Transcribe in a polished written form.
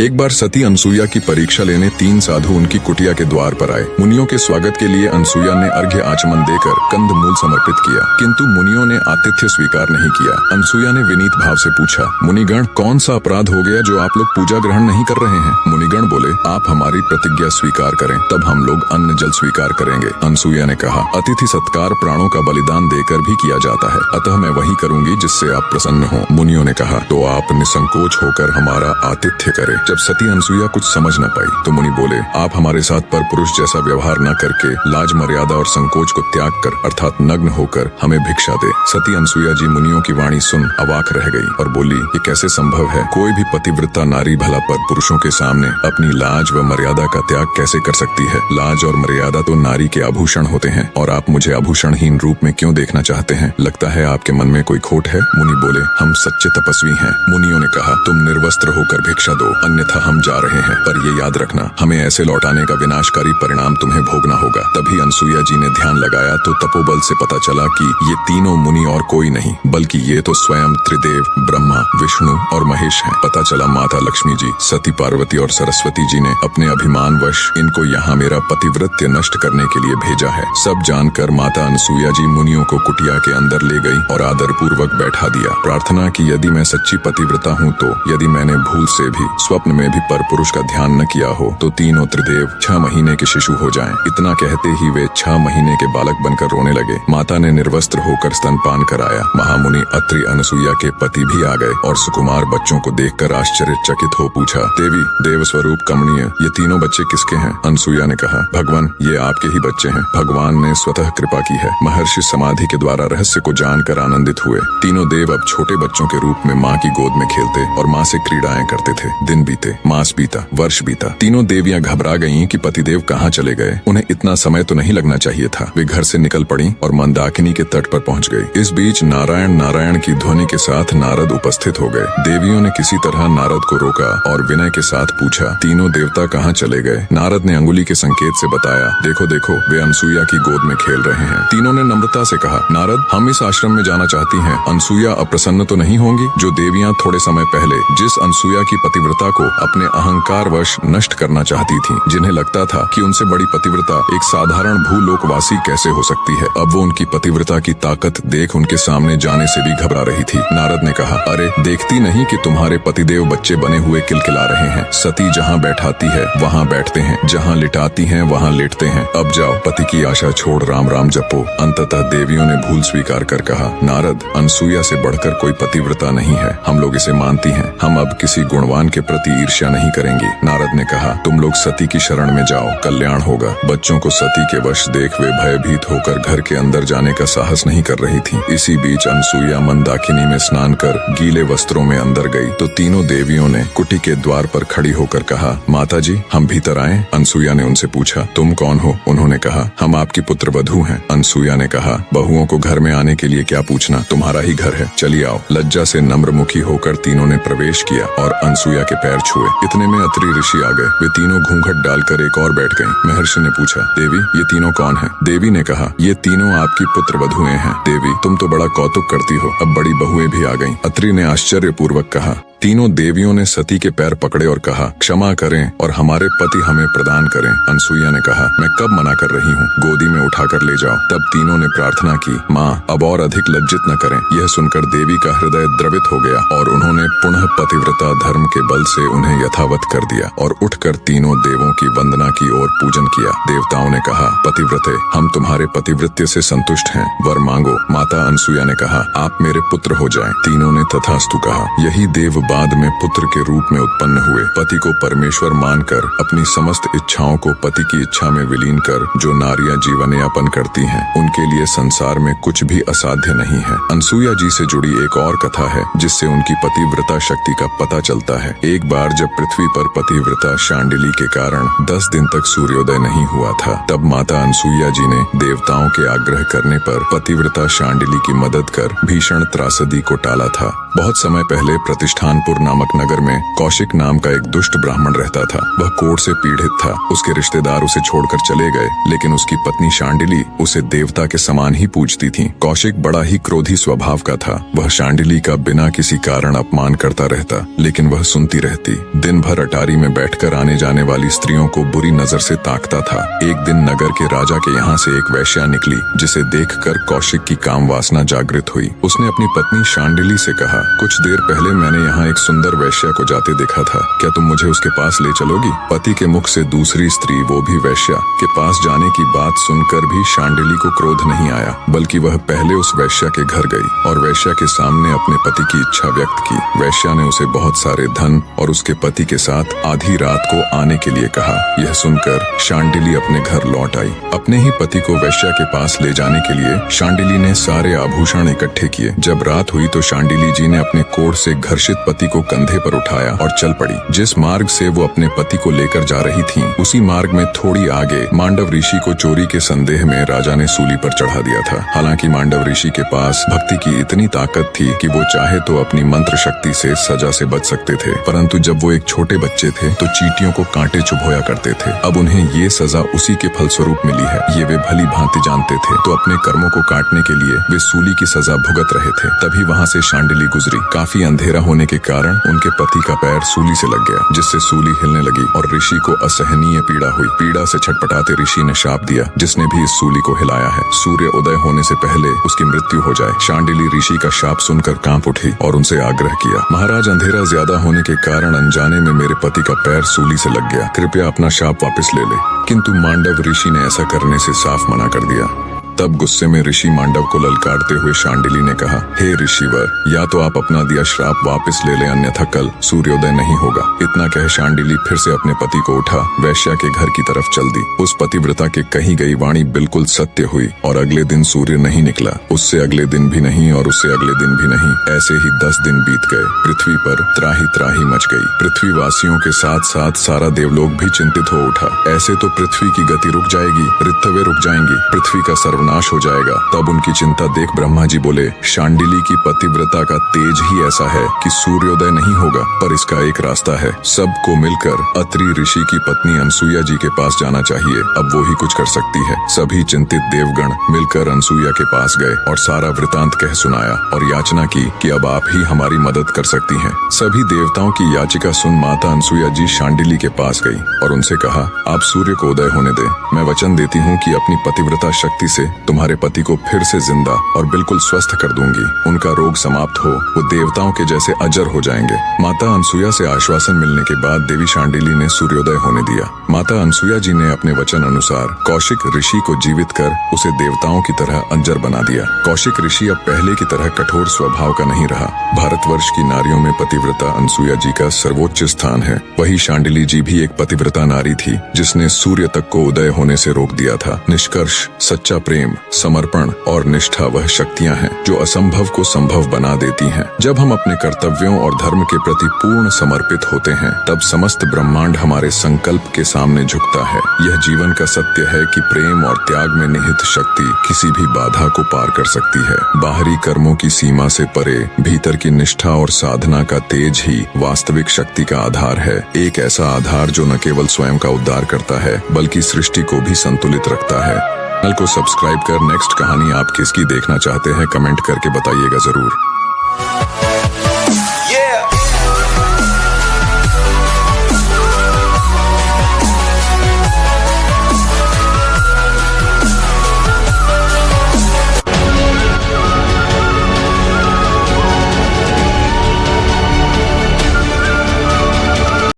एक बार सती अनसुईया की परीक्षा लेने 3 साधु उनकी कुटिया के द्वार पर आए। मुनियों के स्वागत के लिए अनसुईया ने अर्घ्य आचमन देकर कंदमूल समर्पित किया, किंतु मुनियों ने आतिथ्य स्वीकार नहीं किया। अनसुईया ने विनीत भाव से पूछा, मुनिगण, कौन सा अपराध हो गया जो आप लोग पूजा ग्रहण नहीं कर रहे हैं? मुनिगण बोले, आप हमारी प्रतिज्ञा स्वीकार करें, तब हम लोग अन्न जल स्वीकार करेंगे। अनसुईया ने कहा, अतिथि सत्कार प्राणों का बलिदान देकर भी किया जाता है, अतः मैं वही करूंगी जिससे आप प्रसन्न हो। मुनियों ने कहा, तो आप निसंकोच होकर हमारा आतिथ्य करें। जब सती अनसुईया कुछ समझ न पाई तो मुनि बोले, आप हमारे साथ पर पुरुष जैसा व्यवहार न करके लाज मर्यादा और संकोच को त्याग कर अर्थात नग्न होकर हमें भिक्षा दे। सती अनसुईया जी मुनियों की वाणी सुन अवाक रह गई और बोली, ये कैसे संभव है? कोई भी पतिव्रता नारी भला पर पुरुषों के सामने अपनी लाज व मर्यादा का त्याग कैसे कर सकती है? लाज और मर्यादा तो नारी के आभूषण होते हैं और आप मुझे आभूषणहीन रूप में क्यों देखना चाहते हैं? लगता है आपके मन में कोई खोट है। मुनि बोले, हम सच्चे तपस्वी हैं। मुनियों ने कहा, तुम निर्वस्त्र होकर भिक्षा दो, अन्यथा हम जा रहे हैं, पर ये याद रखना, हमें ऐसे लौटाने का विनाशकारी परिणाम तुम्हें भोगना होगा। तभी अनसुईया जी ने ध्यान लगाया तो तपोबल से पता चला कि ये तीनों मुनि और कोई नहीं बल्कि ये तो स्वयं त्रिदेव ब्रह्मा, विष्णु और महेश हैं। पता चला माता लक्ष्मी जी, सती पार्वती और सरस्वती जी ने अपने अभिमान वश इनको यहाँ मेरा पतिव्रत्य नष्ट करने के लिए भेजा है। सब जानकर माता अनसुईया जी मुनियों को कुटिया के अंदर ले गई और आदर पूर्वक बैठा दिया। प्रार्थना की, यदि मैं सच्ची पतिव्रता हूँ तो यदि मैंने भूल से भी स्वप्न में भी पर पुरुष का ध्यान न किया हो तो तीनों त्रिदेव 6 महीने के शिशु हो जाएं। इतना कहते ही वे 6 महीने के बालक बनकर रोने लगे। माता ने निर्वस्त्र होकर स्तनपान कराया। महामुनि अत्रि अनसुईया के पति भी आ गए और सुकुमार बच्चों को देखकर आश्चर्यचकित हो पूछा, देवी, देव स्वरूप कमनीय, ये तीनों बच्चे किसके हैं? अनसुईया ने कहा, भगवान, ये आपके ही बच्चे हैं। भगवान ने स्वतः कृपा की है। महर्षि समाधि के द्वारा रहस्य को जानकर आनंदित हुए। तीनों देव अब छोटे बच्चों के रूप में माँ की गोद में खेलते और माँ से क्रीड़ाएं करते थे। दिन बीते, मास बीता, वर्ष बीता। तीनों देवियां घबरा गईं कि पतिदेव कहाँ चले गए। उन्हें इतना समय तो नहीं लगना चाहिए था। वे घर से निकल पड़ी और मंदाकिनी के तट पर पहुंच गई। इस बीच नारायण नारायण की ध्वनि के साथ नारद उपस्थित हो गए। देवियों ने किसी तरह नारद को रोका और विनय के साथ पूछा, तीनों देवता कहाँ चले गए? नारद ने अंगुली के संकेत से बताया, देखो देखो, वे अनसुईया की गोद में खेल रहे हैं। तीनों ने नम्रता से कहा, नारद, हम इस आश्रम में जाना चाहती हैं। अनसुईया अप्रसन्न तो नहीं होंगी? जो देवियां थोड़े समय पहले जिस अनसुईया की पतिव्रता को अपने अहंकार वश नष्ट करना चाहती थीं, जिन्हें लगता था कि उनसे बड़ी पतिव्रता एक साधारण भूलोकवासी कैसे हो सकती है, अब वो उनकी पतिव्रता की ताकत देख उनके सामने जाने से भी घबरा रही थी। नारद ने कहा, अरे देखती नहीं कि तुम्हारे पतिदेव बच्चे बने हुए किलकिला रहे हैं? सती जहाँ बैठाती है वहाँ बैठते हैं, जहाँ लिटाती हैं वहाँ लेटते हैं। अब जाओ, पति की आशा छोड़ राम राम जपो। अंततः देवियों ने भूल स्वीकार कर कहा, नारद, अनसुईया से बढ़कर कोई पतिव्रता नहीं है, हम लोग इसे मानती हैं। हम अब किसी गुणवान के प्रति ईर्ष्या नहीं करेंगी। नारद ने कहा, तुम लोग सती की शरण में जाओ, कल्याण होगा। बच्चों को सती के वश देख वे भयभीत होकर घर के अंदर जाने का साहस नहीं कर रही थी। इसी बीच अनसुईया मंदाकिनी में स्नान कर गीले वस्त्रों में अंदर गई तो तीनों देवियों ने कुटी के द्वार पर खड़ी होकर कहा, माता जी, हम भीतर आएं? अनसुईया ने उनसे पूछा, तुम कौन हो? उन्होंने कहा, हम आपकी पुत्र वधू हैं। अनसुईया ने कहा, बहुओं को घर में आने के लिए क्या पूछना, तुम्हारा ही घर है, चलिए आओ। लज्जा से नम्रमुखी होकर तीनों ने प्रवेश किया और अनसुईया के पैर छुए। इतने में अत्रि ऋषि आ गए। वे तीनों घूंघट डालकर एक और बैठ गए। महर्षि ने पूछा, देवी, ये तीनों कौन हैं? देवी ने कहा, ये तीनों आपकी पुत्र वधुएं हैं। देवी, तुम तो बड़ा कौतुक करती हो, अब बड़ी बहुएं भी आ गईं। अत्रि ने आश्चर्यपूर्वक कहा। तीनों देवियों ने सती के पैर पकड़े और कहा, क्षमा करें और हमारे पति हमें प्रदान करें। अनसुईया ने कहा, मैं कब मना कर रही हूँ, गोदी में उठाकर ले जाओ। तब तीनों ने प्रार्थना की, माँ, अब और अधिक लज्जित न करें। यह सुनकर देवी का हृदय द्रवित हो गया और उन्होंने पुनः पतिव्रता धर्म के बल से उन्हें यथावत कर दिया और उठकर तीनों देवों की वंदना की और पूजन किया। देवताओं ने कहा, पतिव्रते, हम तुम्हारे पतिव्रत्य से संतुष्ट हैं, वर मांगो। माता अनसुईया ने कहा, आप मेरे पुत्र हो जाएं। तीनों ने तथास्तु कहा। यही देव बाद में पुत्र के रूप में उत्पन्न हुए। पति को परमेश्वर मानकर अपनी समस्त इच्छाओं को पति की इच्छा में विलीन कर जो नारियां जीवन यापन करती हैं, उनके लिए संसार में कुछ भी असाध्य नहीं है। अनसुईया जी से जुड़ी एक और कथा है जिससे उनकी पतिव्रता शक्ति का पता चलता है। एक बार जब पृथ्वी पर पतिव्रता शांडिली के कारण 10 दिन तक सूर्योदय नहीं हुआ था, तब माता अनसुईया जी ने देवताओं के आग्रह करने पर पतिव्रता शांडिली की मदद कर भीषण त्रासदी को टाला था। बहुत समय पहले प्रतिष्ठानपुर नामक नगर में कौशिक नाम का एक दुष्ट ब्राह्मण रहता था। वह कोढ़ से पीड़ित था। उसके रिश्तेदार उसे छोड़कर चले गए, लेकिन उसकी पत्नी शांडिली उसे देवता के समान ही पूजती थी। कौशिक बड़ा ही क्रोधी स्वभाव का था। वह शांडिली का बिना किसी कारण अपमान करता रहता, लेकिन वह सुनती रहती। दिन भर अटारी में बैठकर आने जाने वाली स्त्रियों को बुरी नजर से ताकता था। एक दिन नगर के राजा के यहाँ से एक वैश्या निकली, जिसे देखकर कौशिक की काम वासना जागृत हुई। उसने अपनी पत्नी शांडिली से कहा, कुछ देर पहले मैंने यहाँ एक सुंदर वैश्या को जाते देखा था, क्या तुम मुझे उसके पास ले चलोगी? पति के मुख से दूसरी स्त्री, वो भी वैश्या, के पास जाने की बात सुनकर भी शांडिली को क्रोध नहीं आया, बल्कि वह पहले उस वैश्या के घर गई और वैश्या के सामने अपने पति की इच्छा व्यक्त की। वैश्या ने उसे बहुत सारे धन और उसके पति के साथ आधी रात को आने के लिए कहा। यह सुनकर शांडिली अपने घर लौट आई। अपने ही पति को वैश्या के पास ले जाने के लिए शांडिली ने सारे आभूषण इकट्ठे किए। जब रात हुई तो शांडिली जी ने अपने कोढ़ से घर्षित पति को कंधे पर उठाया और चल पड़ी। जिस मार्ग से वो अपने पति को लेकर जा रही थीं, उसी मार्ग में थोड़ी आगे मांडव ऋषि को चोरी के संदेह में राजा ने सूली पर चढ़ा दिया था। हालांकि मांडव ऋषि के पास भक्ति की इतनी ताकत थी कि वो चाहे तो अपनी मंत्र शक्ति से सजा से बच सकते थे, परंतु जब वो एक छोटे बच्चे थे तो चींटियों को कांटे चुभोया करते थे। अब उन्हें ये सजा उसी के फलस्वरूप मिली है, ये वे भली भांति जानते थे। तो अपने कर्मों को काटने के लिए वे सूली की सजा भुगत रहे थे। तभी वहाँ से शांडिली गुजरी। काफी अंधेरा होने के कारण उनके पति का पैर सूली से लग गया, जिससे सूली हिलने लगी और ऋषि को असहनीय पीड़ा हुई। पीड़ा से छटपटाते ऋषि ने शाप दिया, जिसने भी इस सूली को हिलाया है, सूर्य उदय होने से पहले उसकी मृत्यु हो जाए। शांडिली ऋषि का शाप सुनकर कांप उठी और उनसे आग्रह किया, महाराज, अंधेरा ज्यादा होने के कारण अनजाने में मेरे पति का पैर सूली से लग गया, कृपया अपना शाप वापस ले ले। किंतु मांडव ऋषि ने ऐसा करने से साफ मना कर दिया। तब गुस्से में ऋषि मांडव को ललकारते हुए शांडिली ने कहा, हे ऋषिवर, या तो आप अपना दिया श्राप वापस ले लें, अन्यथा कल सूर्योदय नहीं होगा। इतना कह शांडिली फिर से अपने पति को उठा वैश्या के घर की तरफ चल दी। उस पतिव्रता के कही गई वाणी बिल्कुल सत्य हुई और अगले दिन सूर्य नहीं निकला। उससे अगले दिन भी नहीं और उससे अगले दिन भी नहीं। ऐसे ही 10 दिन बीत गए। पृथ्वी पर त्राही त्राही मच गई। पृथ्वी वासियों के साथ साथ सारा देवलोक भी चिंतित हो उठा। ऐसे तो पृथ्वी की गति रुक जाएगी, ऋतुएं रुक जाएंगी, पृथ्वी का नाश हो जाएगा। तब उनकी चिंता देख ब्रह्मा जी बोले, शांडिली की पतिव्रता का तेज ही ऐसा है कि सूर्योदय नहीं होगा, पर इसका एक रास्ता है। सबको मिलकर अत्रि ऋषि की पत्नी अनसुया जी के पास जाना चाहिए, अब वो ही कुछ कर सकती है। सभी चिंतित देवगण मिलकर अनसुया के पास गए और सारा वृतांत कह सुनाया और याचना की कि अब आप ही हमारी मदद कर सकती हैं। सभी देवताओं की याचिका सुन माता अनसुया जी शांडिली के पास गई और उनसे कहा, आप सूर्य को उदय होने दें। मैं वचन देती हूँ कि अपनी पतिव्रता शक्ति से तुम्हारे पति को फिर से जिंदा और बिल्कुल स्वस्थ कर दूंगी। उनका रोग समाप्त हो, वो देवताओं के जैसे अजर हो जाएंगे। माता अनसुया से आश्वासन मिलने के बाद देवी शांडिली ने सूर्योदय होने दिया। माता अनसुया जी ने अपने वचन अनुसार कौशिक ऋषि को जीवित कर उसे देवताओं की तरह अजर बना दिया। कौशिक ऋषि अब पहले की तरह कठोर स्वभाव का नहीं रहा। भारतवर्ष की नारियों में पतिव्रता अनसुया जी का सर्वोच्च स्थान है। वही शांडिली जी भी एक पतिव्रता नारी थी, जिसने सूर्य तक को उदय होने से रोक दिया था। निष्कर्ष, सच्चा प्रेम, समर्पण और निष्ठा वह शक्तियां हैं जो असंभव को संभव बना देती हैं। जब हम अपने कर्तव्यों और धर्म के प्रति पूर्ण समर्पित होते हैं, तब समस्त ब्रह्मांड हमारे संकल्प के सामने झुकता है। यह जीवन का सत्य है कि प्रेम और त्याग में निहित शक्ति किसी भी बाधा को पार कर सकती है। बाहरी कर्मों की सीमा से परे भीतर की निष्ठा और साधना का तेज ही वास्तविक शक्ति का आधार है। एक ऐसा आधार जो न केवल स्वयं का उद्धार करता है, बल्कि सृष्टि को भी संतुलित रखता है। चैनल को सब्सक्राइब कर नेक्स्ट कहानी आप किसकी देखना चाहते हैं कमेंट करके बताइएगा जरूर।